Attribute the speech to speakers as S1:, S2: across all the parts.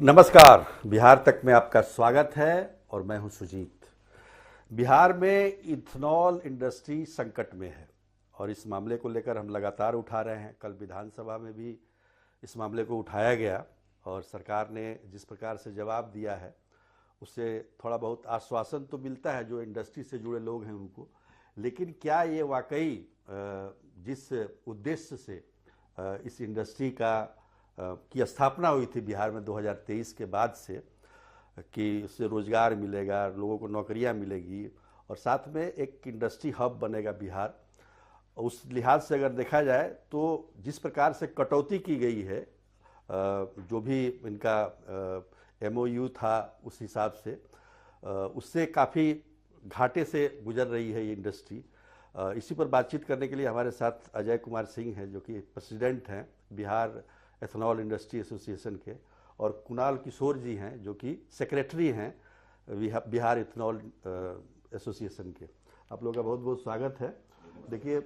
S1: नमस्कार। बिहार तक में आपका स्वागत है और मैं हूं सुजीत। बिहार में इथेनॉल इंडस्ट्री संकट में है और इस मामले को लेकर हम लगातार उठा रहे हैं। कल विधानसभा में भी इस मामले को उठाया गया और सरकार ने जिस प्रकार से जवाब दिया है उससे थोड़ा बहुत आश्वासन तो मिलता है जो इंडस्ट्री से जुड़े लोग हैं उनको, लेकिन क्या ये वाकई जिस उद्देश्य से इस इंडस्ट्री की स्थापना हुई थी बिहार में 2023 के बाद से कि उससे रोजगार मिलेगा, लोगों को नौकरियां मिलेगी और साथ में एक इंडस्ट्री हब बनेगा बिहार, उस लिहाज से अगर देखा जाए तो जिस प्रकार से कटौती की गई है, जो भी इनका MOU था उस हिसाब से उससे काफ़ी घाटे से गुजर रही है ये इंडस्ट्री। इसी पर बातचीत करने के लिए हमारे साथ अजय कुमार सिंह हैं जो कि प्रेसिडेंट हैं बिहार एथेनॉल इंडस्ट्री एसोसिएशन के, और कुणाल किशोर जी हैं जो कि सेक्रेटरी हैं बिहार एथेनॉल एसोसिएशन के। आप लोगों का बहुत बहुत स्वागत है। देखिए,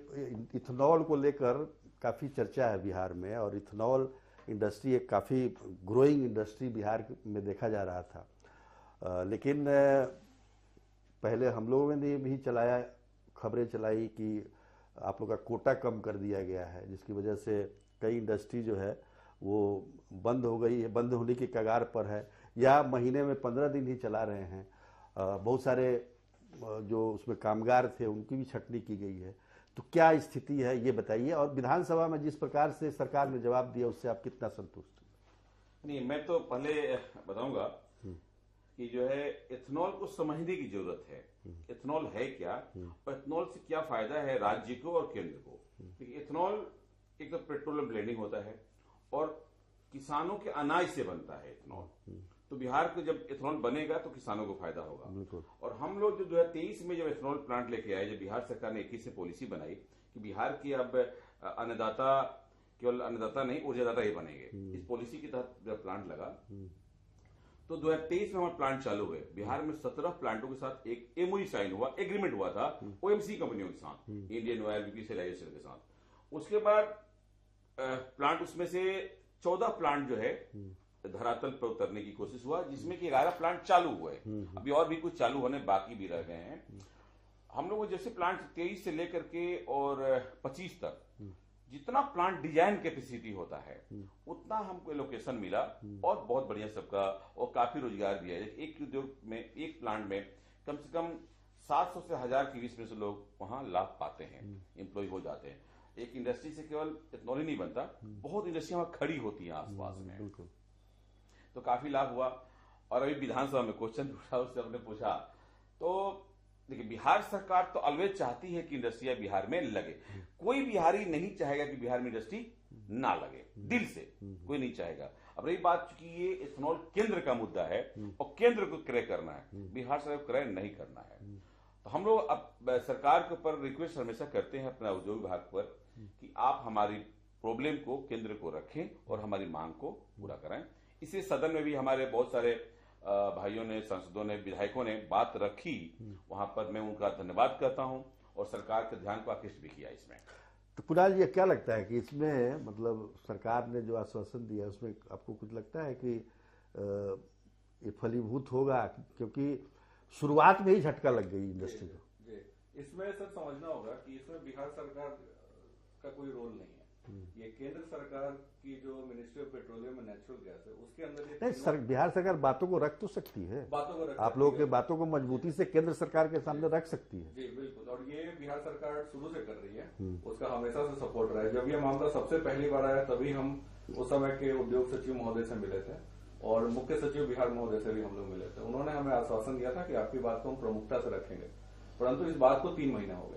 S1: इथेनॉल को लेकर काफ़ी चर्चा है बिहार में और इथेनॉल इंडस्ट्री एक काफ़ी ग्रोइंग इंडस्ट्री बिहार में देखा जा रहा था, लेकिन पहले हम लोगों ने भी चलाया, खबरें चलाई कि आप लोग का कोटा कम कर दिया गया है जिसकी वजह से कई इंडस्ट्री जो है वो बंद हो गई है, बंद होने की कगार पर है या महीने में 15 दिन ही चला रहे हैं। बहुत सारे जो उसमें कामगार थे उनकी भी छटनी की गई है। तो क्या स्थिति है ये बताइए, और विधानसभा में जिस प्रकार से सरकार ने जवाब दिया उससे आप कितना संतुष्ट हैं?
S2: नहीं, मैं तो पहले बताऊंगा कि जो है इथेनॉल को समझने की जरूरत है। इथेनॉल है क्या और इथेनॉल से क्या फायदा है राज्य को और केंद्र को। देखिए, इथेनॉल एक तो पेट्रोलियम ब्लेंडिंग होता है और किसानों के अनाज से बनता है इथेनॉल। तो बिहार को जब इथेनॉल बनेगा तो किसानों को फायदा होगा। और हम लोग जो 2023 में जब इथेनॉल प्लांट लेके आए, जब बिहार सरकार ने 21 से पॉलिसी बनाई कि बिहार की अब अन्नदाता केवल अन्नदाता नहीं ऊर्जादाता ही बनेंगे, इस पॉलिसी के तहत जब प्लांट लगा तो 2023 में हमारे प्लांट चालू हुए। बिहार में 17 प्लांटों के साथ एक MOU साइन हुआ, एग्रीमेंट हुआ था OMC कंपनियों के साथ, इंडियन ऑयल, BPCL के साथ। उसके बाद प्लांट, उसमें से 14 प्लांट जो है धरातल पर उतरने की कोशिश हुआ, जिसमें कि 11 प्लांट चालू हुए। अभी और भी कुछ चालू होने बाकी भी रह गए हैं। हम लोग जैसे प्लांट 23 से लेकर के और 25 तक जितना प्लांट डिजाइन कैपेसिटी होता है उतना हमको लोकेशन मिला और बहुत बढ़िया सबका, और काफी रोजगार भी है। एक उद्योग में, एक प्लांट में कम से कम 700 से 1000 के बीच में से लोग वहां लाभ पाते हैं, एम्प्लॉय हो जाते हैं। एक इंडस्ट्री से केवल इथेनॉल ही नहीं बनता, बहुत इंडस्ट्रियां वहां खड़ी होती हैं आसपास में, तो काफी लाभ हुआ। और अभी विधानसभा में क्वेश्चन उठा, उससे हमने पूछा तो देखिए, बिहार सरकार तो ऑलवेज चाहती है कि इंडस्ट्रियां बिहार में लगे। कोई बिहारी नहीं चाहेगा कि बिहार में इंडस्ट्री ना लगे, दिल से कोई नहीं चाहेगा। अब रही बात कि ये इथेनॉल केंद्र का मुद्दा है और केंद्र को क्रय करना है, बिहार सरकार को क्रय नहीं करना है। तो हम लोग अब सरकार के ऊपर रिक्वेस्ट हमेशा करते हैं अपना उद्योग विभाग पर कि आप हमारी प्रॉब्लम को, केंद्र को रखें और हमारी मांग को पूरा करें। इसी सदन में भी हमारे बहुत सारे भाइयों ने, सांसदों ने, विधायकों ने बात रखी, वहां पर मैं उनका धन्यवाद करता हूं और सरकार के ध्यान को आकृष्ट भी किया इसमें।
S1: तो कुणाल जी, क्या लगता है कि इसमें मतलब सरकार ने जो आश्वासन दिया उसमें आपको कुछ लगता है कि ये फलीभूत होगा, क्योंकि शुरुआत में ही झटका लग गई इंडस्ट्री को?
S3: इसमें सर समझना होगा कि इसमें बिहार सरकार का कोई रोल नहीं है। ये केंद्र सरकार की जो ministry of petroleum and natural gas है उसके अंदर
S1: नहीं, बिहार सरकार बातों को रख तो सकती है,
S3: बातों को रख,
S1: आप लोगों के बातों को मजबूती से केंद्र सरकार के सामने रख सकती है।
S3: जी बिल्कुल, और ये बिहार सरकार शुरू से कर रही है, उसका हमेशा से सपोर्ट रहा है। जब ये मामला सबसे पहली बार आया तभी हम उस समय के उद्योग सचिव महोदय से मिले थे और मुख्य सचिव बिहार महोदय से भी हम लोग मिले थे। उन्होंने हमें आश्वासन दिया था कि आपकी बात को हम प्रमुखता से रखेंगे, परंतु इस बात को 3 महीना हो गए।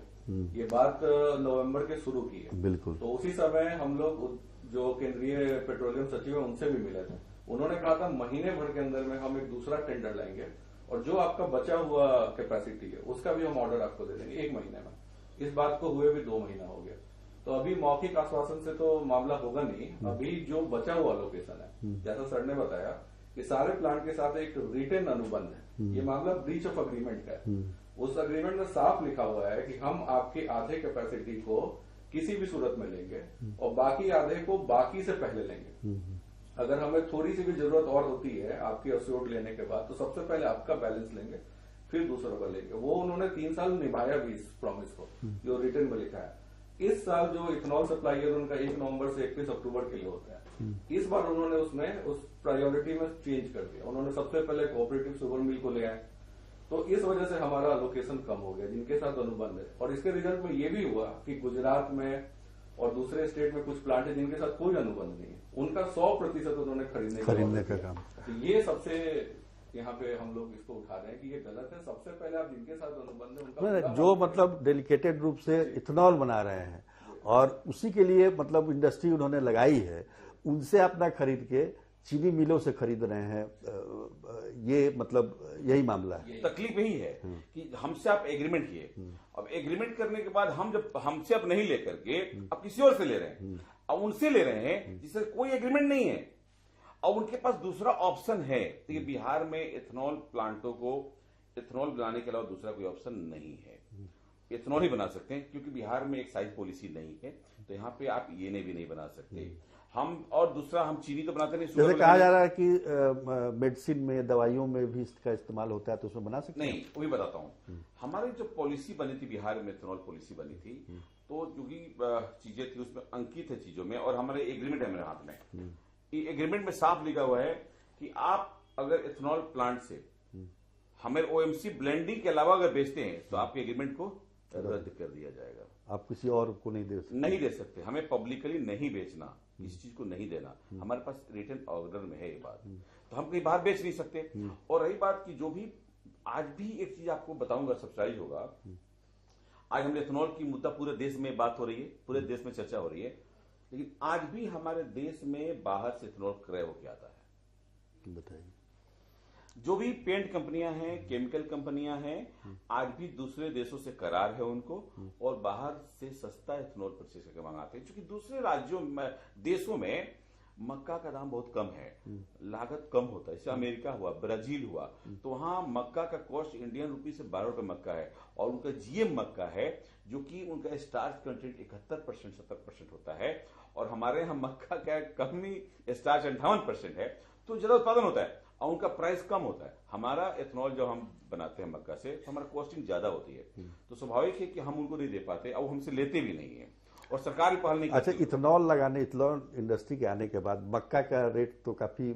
S3: ये बात नवंबर के शुरू की है।
S1: बिल्कुल।
S3: तो उसी समय हम लोग जो केंद्रीय पेट्रोलियम सचिव है उनसे भी मिले थे। उन्होंने कहा था महीने भर के अंदर में हम एक दूसरा टेंडर लाएंगे और जो आपका बचा हुआ कैपेसिटी है उसका भी हम ऑर्डर आपको दे देंगे 1 महीने में। इस बात को हुए भी 2 महीना हो गया। तो अभी मौखिक आश्वासन से तो मामला होगा नहीं। अभी जो बचा हुआ लोकेशन है, जैसा सर ने बताया कि सारे प्लांट के साथ एक रिटेन अनुबंध है, ये मामला ब्रीच ऑफ अग्रीमेंट का है। उस अग्रीमेंट में साफ लिखा हुआ है कि हम आपके आधे कैपेसिटी को किसी भी सूरत में लेंगे और बाकी आधे को बाकी से पहले लेंगे। अगर हमें थोड़ी सी भी जरूरत और होती है आपकी अस्योर्ड लेने के बाद, तो सबसे पहले आपका बैलेंस लेंगे, फिर दूसरों का लेंगे। वो उन्होंने 3 साल निभाया भी इस प्रॉमिस को, जो रिटर्न में लिखा है। इस साल जो इथेनॉल सप्लाई है उनका 1 नवंबर से 31 अक्टूबर के लिए होता है। इस बार उन्होंने उसमें उस प्रायोरिटी में चेंज कर दिया। उन्होंने सबसे पहले कोऑपरेटिव शुगर मिल को ले आए, तो इस वजह से हमारा अलोकेशन कम हो गया जिनके साथ अनुबंध है। और इसके रिजल्ट में ये भी हुआ कि गुजरात में और दूसरे स्टेट में कुछ प्लांट है जिनके साथ कोई अनुबंध नहीं है, उनका 100% उन्होंने खरीदने
S1: का काम।
S3: तो ये सबसे यहाँ पे हम लोग इसको उठा रहे हैं कि ये गलत है। सबसे पहले आप जिनके साथ अनुबंध है उनका
S1: जो मतलब डेलिकेटेड रूप से इथेनॉल बना रहे हैं और उसी के लिए मतलब इंडस्ट्री उन्होंने लगाई है, उनसे अपना खरीद के चीनी मिलों से खरीद रहे हैं, ये मतलब यही मामला है।
S2: तकलीफ यही है कि हमसे आप एग्रीमेंट किए, अब एग्रीमेंट करने के बाद हम जब हमसे अब नहीं लेकर के अब किसी और से ले रहे हैं, अब उनसे ले रहे हैं जिससे कोई एग्रीमेंट नहीं है, और उनके पास दूसरा ऑप्शन है। तो ये बिहार में इथेनॉल प्लांटों को इथेनॉल बनाने के अलावा दूसरा कोई ऑप्शन नहीं है। इथेनॉल ही बना सकते हैं क्योंकि बिहार में एक साइज पॉलिसी नहीं है, तो यहाँ पे आप ये भी नहीं बना सकते हम। और दूसरा हम चीनी तो बनाते नहीं,
S1: जैसे कहा जा रहा है कि मेडिसिन में, दवाइयों में भी इसका इस्तेमाल होता है, तो उसमें बना सकते हैं?
S2: नहीं, वो भी बताता हूँ। हमारी जो पॉलिसी बनी थी बिहार में, इथेनॉल पॉलिसी बनी थी, तो जो भी चीजें थी उसमें अंकित है चीजों में, और हमारे एग्रीमेंट है मेरे हाथ में। एग्रीमेंट में साफ लिखा हुआ है कि आप अगर इथेनॉल प्लांट से हमें ओएमसी ब्लेंडिंग के अलावा अगर बेचते हैं तो आपके एग्रीमेंट को रद्द कर दिया जाएगा।
S1: आप किसी और को नहीं दे सकते।
S2: हमें पब्लिकली नहीं बेचना, इस चीज को नहीं देना। हमारे पास रिटर्न ऑर्डर में है ये बात, तो हम कहीं बाहर बेच नहीं सकते। और रही बात की जो भी आज भी एक चीज आपको बताऊंगा, सरप्राइज होगा। आज हम इथेनॉल की मुद्दा पूरे देश में बात हो रही है, पूरे देश में चर्चा हो रही है, लेकिन आज भी हमारे देश में बाहर से इथेनॉल क्रय होकर आता है।
S1: बताइए।
S2: जो भी पेंट कंपनियां हैं, केमिकल कंपनियां हैं, आज भी दूसरे देशों से करार है उनको, और बाहर से सस्ता इथेनॉल परचेज करके मंगाते हैं। क्योंकि दूसरे राज्यों में, देशों में मक्का का दाम बहुत कम है, लागत कम होता है। जैसे अमेरिका हुआ, ब्राजील हुआ, तो वहां मक्का का कॉस्ट इंडियन रुपी से 12 रुपए मक्का है, और उनका जीएम मक्का है जो कि उनका स्टार्च कंटेंट 71% 70% होता है, और हमारे यहाँ मक्का का कम ही स्टार्च 58% है, तो ज्यादा उत्पादन होता है और उनका प्राइस कम होता है। हमारा इथेनॉल जो हम बनाते हैं मक्का से, तो हमारा कॉस्टिंग ज्यादा होती है, तो स्वाभाविक है कि हम उनको नहीं दे पाते, और हमसे लेते भी नहीं है, और सरकार भी पहल नहीं करती।
S1: अच्छा, इथेनॉल इंडस्ट्री के आने के बाद मक्का का रेट तो काफी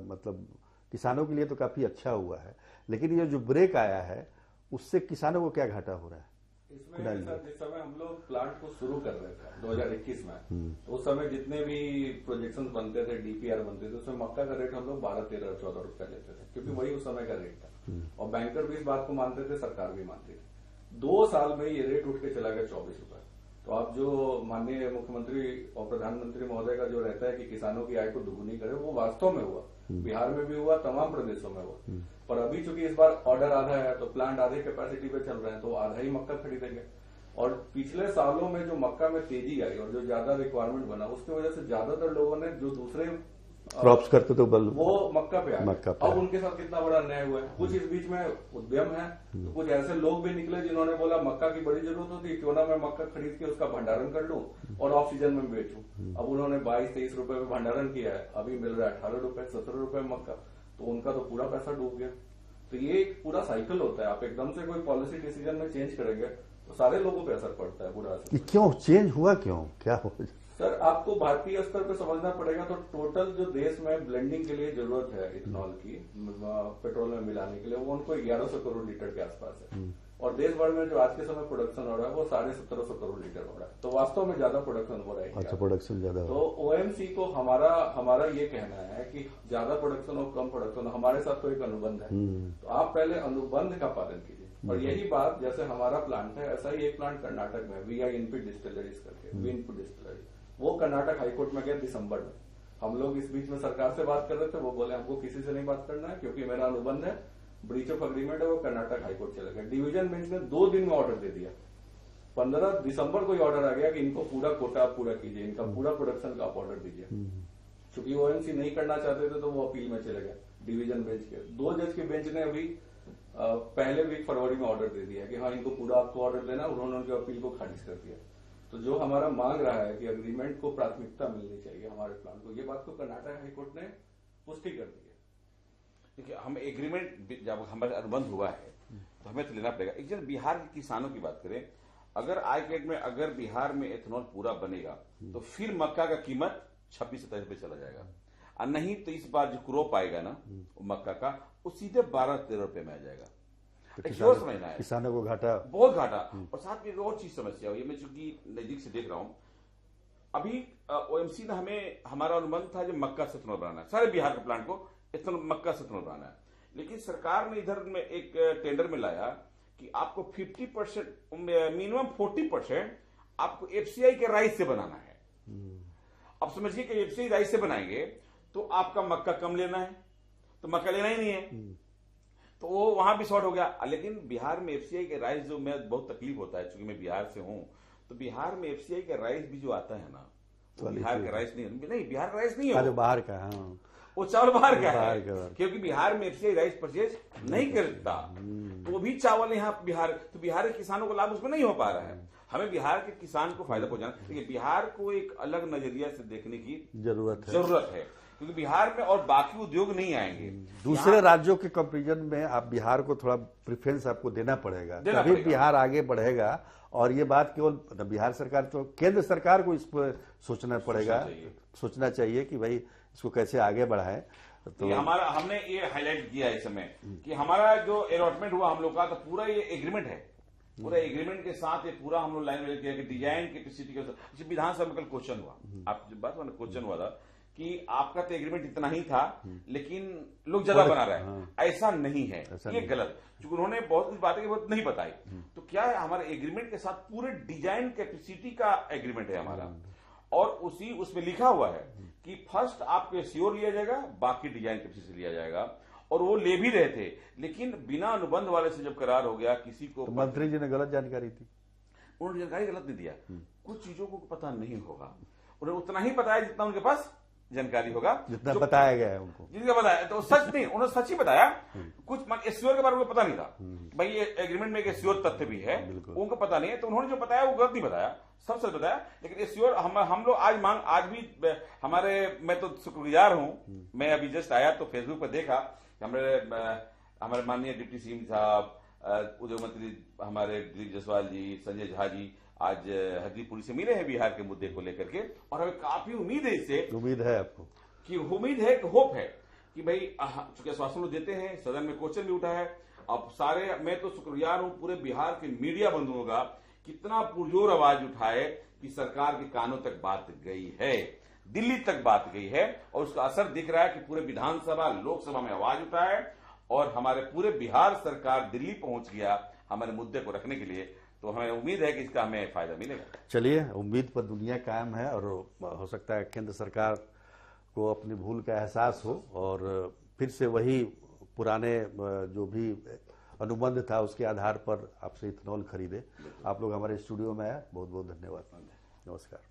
S1: मतलब किसानों के लिए तो काफी अच्छा हुआ है, लेकिन ये जो ब्रेक आया है उससे किसानों को क्या घाटा हो रहा है?
S3: इसमें सर, जिस समय हम लोग प्लांट को शुरू कर रहे थे 2021 में, तो उस समय जितने भी प्रोजेक्शन बनते थे, डीपीआर बनते थे, उसमें मक्का का रेट हम लोग 12, 13, 14 रुपए लेते थे, क्योंकि वही उस समय का रेट था, और बैंकर भी इस बात को मानते थे, सरकार भी मानती थी। 2 साल में ये रेट उठ के चला गया 24 रुपए। तो आप जो माननीय मुख्यमंत्री और प्रधानमंत्री महोदय का जो रहता है कि किसानों की आय को दुगुनी करे, वो वास्तव में हुआ। बिहार में भी हुआ, तमाम प्रदेशों में हुआ। पर अभी चूंकि इस बार ऑर्डर आधा है, तो प्लांट आधे कैपेसिटी पे चल रहे हैं, तो आधा ही मक्का खरीदेंगे। और पिछले सालों में जो मक्का में तेजी आई और जो ज्यादा रिक्वायरमेंट बना, उसकी वजह से ज्यादातर लोगों ने जो दूसरे
S1: क्रॉप्स करते तो
S3: वो मक्का पे आ गए। अब उनके साथ कितना बड़ा अन्याय हुआ है। कुछ इस बीच में उद्यम है, तो कुछ ऐसे लोग भी निकले जिन्होंने बोला मक्का की बड़ी जरूरत होती, क्यों ना मैं मक्का खरीद के उसका भंडारण कर लूं और ऑफ सीजन में बेचूं। अब उन्होंने 22-23 रुपए में भंडारण किया है, अभी मिल रहा है 18 रुपए 17 रुपए मक्का, तो उनका तो पूरा पैसा डूब गया। तो ये एक पूरा साइकिल होता है। आप एकदम से कोई पॉलिसी डिसीजन में चेंज करेंगे तो सारे लोगों पे असर पड़ता है, बुरा असर।
S1: क्यों चेंज हुआ, क्या हो?
S3: सर, आपको भारतीय स्तर पे समझना पड़ेगा। तो टोटल जो देश में ब्लेंडिंग के लिए जरूरत है इथेनॉल की, पेट्रोल में मिलाने के लिए, वो उनको 1100 करोड़ लीटर के आसपास है, और देश भर में जो आज के समय प्रोडक्शन हो रहा है वो 1750 करोड़ लीटर हो रहा है। तो वास्तव में ज्यादा प्रोडक्शन हो रहा है।
S1: अच्छा, प्रोडक्शन ज्यादा।
S3: तो ओएमसी को हमारा ये कहना है कि ज्यादा प्रोडक्शन और कम प्रोडक्शन, हमारे साथ तो एक अनुबंध है, तो आप पहले अनुबंध का पालन कीजिए। और यही बात, जैसे हमारा प्लांट है, ऐसा ही एक प्लांट कर्नाटक में वीआई इनपुट डिस्टिलरीज करके, वी इनपुट डिस्टिलरी, वो कर्नाटक हाईकोर्ट में गया दिसंबर में। हम लोग इस बीच में सरकार से बात कर रहे थे, वो बोले हमको किसी से नहीं बात करना है क्योंकि मेरा अनुबंध है, ब्रीच ऑफ एग्रीमेंट है, वो कर्नाटक हाईकोर्ट चले गए। डिवीजन बेंच ने 2 दिन में ऑर्डर दे दिया। 15 दिसंबर को ऑर्डर आ गया कि इनको पूरा कोटा आप पूरा कीजिए, इनका पूरा प्रोडक्शन का आप ऑर्डर दीजिए। चूंकि ओएमसी नहीं करना चाहते थे तो वो अपील में चले गए डिवीजन बेंच के। 2 जज के बेंच ने अभी पहले वीक फरवरी में ऑर्डर दे दिया कि हाँ, इनको पूरा आपको ऑर्डर देना। उन्होंने उनके अपील को खारिज कर दिया। तो जो हमारा मांग रहा है कि एग्रीमेंट को प्राथमिकता मिलनी चाहिए हमारे प्लांट को, ये बात को कर्नाटक हाईकोर्ट ने पुष्टि कर दी है।
S2: देखिए, हम एग्रीमेंट जब हमारा अनुबंध हुआ है तो हमें तो लेना पड़ेगा। एक जन बिहार के किसानों की बात करें, अगर आईकेट में अगर बिहार में एथेनॉल पूरा बनेगा तो फिर मक्का का कीमत 26-27 रुपये चला जाएगा, और नहीं तो इस बार जो क्रॉप आएगा ना मक्का का, वो सीधे 12-13 रुपये में आ जाएगा।
S1: तो
S2: समझना है,
S1: किसानों को घाटा, बहुत
S2: घाटा। और साथ में एक और चीज समस्या हुई, मैं चूंकि नजदीक से देख रहा हूं, अभी ओएमसी ने हमें, हमारा अनुबंध था जो मक्का से एथेनॉल बनाना है, सारे बिहार के प्लांट को एथेनॉल मक्का से एथेनॉल बनाना है, लेकिन सरकार ने इधर में एक टेंडर में लाया कि आपको 50% मिनिमम 40% आपको एफसीआई के राइस से बनाना है। अब समझिए कि एफसीआई राइस से बनाएंगे तो आपका मक्का कम लेना है, तो मक्का लेना ही नहीं है, तो वो वहां भी शॉर्ट हो गया। लेकिन बिहार में एफसीआई के राइस जो, मैं बहुत तकलीफ होता है क्योंकि मैं बिहार से हूं, तो बिहार में एफसीआई का राइस भी जो आता है ना, तो बिहार का राइस नहीं, बिहार का राइस नहीं है,
S1: बाहर का, हाँ,
S2: वो चावल बाहर का है, क्योंकि बिहार में एफसीआई राइस परचेज नहीं करता, तो वो भी चावल यहाँ बिहार, तो बिहार के किसानों को लाभ उसमें नहीं हो पा रहा है। हमें बिहार के किसान को फायदा पहुंचाना, देखिए बिहार को एक अलग नजरिया से देखने की जरूरत है, क्योंकि बिहार में और बाकी उद्योग नहीं आएंगे।
S1: दूसरे राज्यों के कंपेरिजन में आप बिहार को थोड़ा प्रेफरेंस आपको देना पड़ेगा, तभी बिहार आगे बढ़ेगा। और ये बात केवल बिहार सरकार, तो केंद्र सरकार को इस पर सोचना चाहिए कि भाई इसको कैसे आगे बढ़ाए।
S2: तो हमारा, हमने ये हाईलाइट किया इस समय कि हमारा जो अलॉटमेंट हुआ हम लोग का, तो पूरा ये एग्रीमेंट है, पूरा एग्रीमेंट के साथ ये पूरा हम लोग लाइन में किया कि डिजाइन कैपेसिटी के विधानसभा में कल क्वेश्चन हुआ, आप जब बात क्वेश्चन हुआ था कि आपका तो एग्रीमेंट इतना ही था लेकिन लोग ज्यादा बना रहे हैं, ऐसा नहीं है, ये गलत, क्योंकि उन्होंने बहुत कुछ बातें बहुत नहीं बताई। तो क्या है, हमारे एग्रीमेंट के साथ पूरे डिजाइन कैपेसिटी का एग्रीमेंट है हमारा, और उसमें लिखा हुआ है कि फर्स्ट आपको श्योर लिया जाएगा, बाकी डिजाइन कैपेसिटी लिया जाएगा, और वो ले भी रहे थे, लेकिन बिना अनुबंध वाले से जब करार हो गया किसी को,
S1: तो मंत्री जी ने गलत जानकारी थी,
S2: उन्होंने जानकारी गलत नहीं दिया, कुछ चीजों को पता नहीं होगा, उन्हें उतना ही बताया जितना उनके पास जानकारी होगा,
S1: जितना बताया गया है उनको,
S2: जिनका बताया, तो सच नहीं, उन्होंने सच ही बताया, कुछ एश्योर के बारे में पता नहीं था, भाई ये एग्रीमेंट में एक एश्योर तथ्य भी है, उनको पता नहीं है, तो उन्होंने जो बताया वो गलत नहीं बताया, सब सच बताया। लेकिन एश्योर हम लोग आज भी हमारे, मैं तो शुक्रगुजार हूं, मैं अभी जस्ट आया तो फेसबुक पर देखा, हमारे माननीय डिप्टी सीएम साहब, उद्योग मंत्री हमारे दिलीप जायसवाल जी, संजय झा जी आज हरदीपुरी से मिले हैं बिहार के मुद्दे को लेकर के, और हमें काफी उम्मीद है, इससे
S1: उम्मीद है आपको
S2: कि उम्मीद है, होप है कि भाई चूंकि आश्वासन लोग देते हैं, सदन में क्वेश्चन भी उठा है, अब सारे, मैं तो शुक्रगुजार हूं पूरे बिहार के मीडिया बंधुओं का, कितना पुरजोर आवाज उठाए कि सरकार के कानों तक बात गई है, दिल्ली तक बात गई है, और उसका असर दिख रहा है कि पूरे विधानसभा लोकसभा में आवाज उठा है, और हमारे पूरे बिहार सरकार दिल्ली पहुंच गया हमारे मुद्दे को रखने के लिए। तो हमें उम्मीद है कि इसका हमें फायदा मिलेगा।
S1: चलिए, उम्मीद पर दुनिया कायम है, और हो सकता है केंद्र सरकार को अपनी भूल का एहसास हो और फिर से वही पुराने जो भी अनुबंध था उसके आधार पर आपसे इथेनॉल खरीदे। आप लोग हमारे स्टूडियो में आए, बहुत बहुत धन्यवाद, नमस्कार।